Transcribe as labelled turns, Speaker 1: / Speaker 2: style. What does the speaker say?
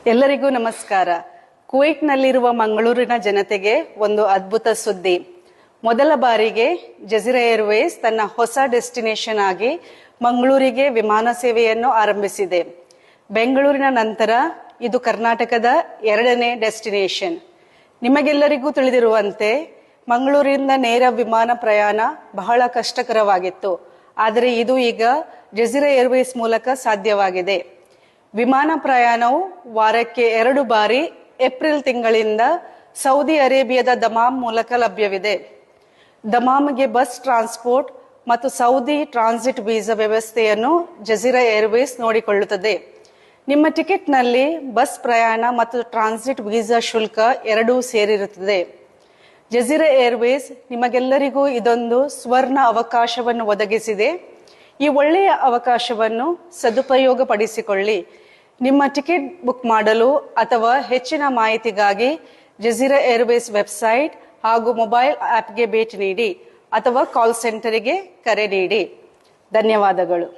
Speaker 1: ಎಲ್ಲರಿಗೂ ನಮಸ್ಕಾರ. ಕುವೈಟ್ನಲ್ಲಿರುವ ಮಂಗಳೂರಿನ ಜನತೆಗೆ ಒಂದು ಅದ್ಭುತ ಸುದ್ದಿ. ಮೊದಲ ಬಾರಿಗೆ ಜಜೀರಾ ಏರ್ವೇಸ್ ತನ್ನ ಹೊಸ ಡೆಸ್ಟಿನೇಷನ್ ಆಗಿ ಮಂಗಳೂರಿಗೆ ವಿಮಾನ ಸೇವೆಯನ್ನು ಆರಂಭಿಸಿದೆ. ಬೆಂಗಳೂರಿನ ನಂತರ ಇದು ಕರ್ನಾಟಕದ 2ನೇ ಡೆಸ್ಟಿನೇಷನ್. ನಿಮಗೆಲ್ಲರಿಗೂ ತಿಳಿದಿರುವಂತೆ ಮಂಗಳೂರಿನಿಂದ ನೇರ ವಿಮಾನ ಪ್ರಯಾಣ ಬಹಳ ಕಷ್ಟಕರವಾಗಿತ್ತು. ಆದರೆ ಇದು ಈಗ ಜಜೀರಾ ಏರ್ವೇಸ್ ಮೂಲಕ ಸಾಧ್ಯವಾಗಿದೆ. ವಿಮಾನ ಪ್ರಯಾಣವು ವಾರಕ್ಕೆ 2 ಬಾರಿ ಏಪ್ರಿಲ್ ತಿಂಗಳಿಂದ ಸೌದಿ ಅರೇಬಿಯಾದ ದಮಾಮ್ ಮೂಲಕ ಲಭ್ಯವಿದೆ. ದಮಾಮ್ಗೆ ಬಸ್ ಟ್ರಾನ್ಸ್ಪೋರ್ಟ್ ಮತ್ತು ಸೌದಿ ಟ್ರಾನ್ಸಿಟ್ ವೀಸಾ ವ್ಯವಸ್ಥೆಯನ್ನು ಜಜೀರಾ ಏರ್ವೇಸ್ ನೋಡಿಕೊಳ್ಳುತ್ತದೆ. ನಿಮ್ಮ ಟಿಕೆಟ್ನಲ್ಲಿ ಬಸ್ ಪ್ರಯಾಣ ಮತ್ತು ಟ್ರಾನ್ಸಿಟ್ ವೀಸಾ ಶುಲ್ಕ ಎರಡೂ ಸೇರಿರುತ್ತದೆ. ಜಜೀರಾ ಏರ್ವೇಸ್ ನಿಮಗೆಲ್ಲರಿಗೂ ಇದೊಂದು ಸ್ವರ್ಣ ಅವಕಾಶವನ್ನು ಒದಗಿಸಿದೆ. ಈ ಒಳ್ಳೆಯ ಅವಕಾಶವನ್ನು ಸದುಪಯೋಗಪಡಿಸಿಕೊಳ್ಳಿ. ನಿಮ್ಮ ಟಿಕೆಟ್ ಬುಕ್ ಮಾಡಲು ಅಥವಾ ಹೆಚ್ಚಿನ ಮಾಹಿತಿಗಾಗಿ ಜಜೀರಾ ಏರ್ವೇಸ್ ವೆಬ್ಸೈಟ್ ಹಾಗೂ ಮೊಬೈಲ್ ಆಪ್ಗೆ ಭೇಟಿ ನೀಡಿ ಅಥವಾ ಕಾಲ್ ಸೆಂಟರ್ಗೆ ಕರೆ ನೀಡಿ. ಧನ್ಯವಾದಗಳು.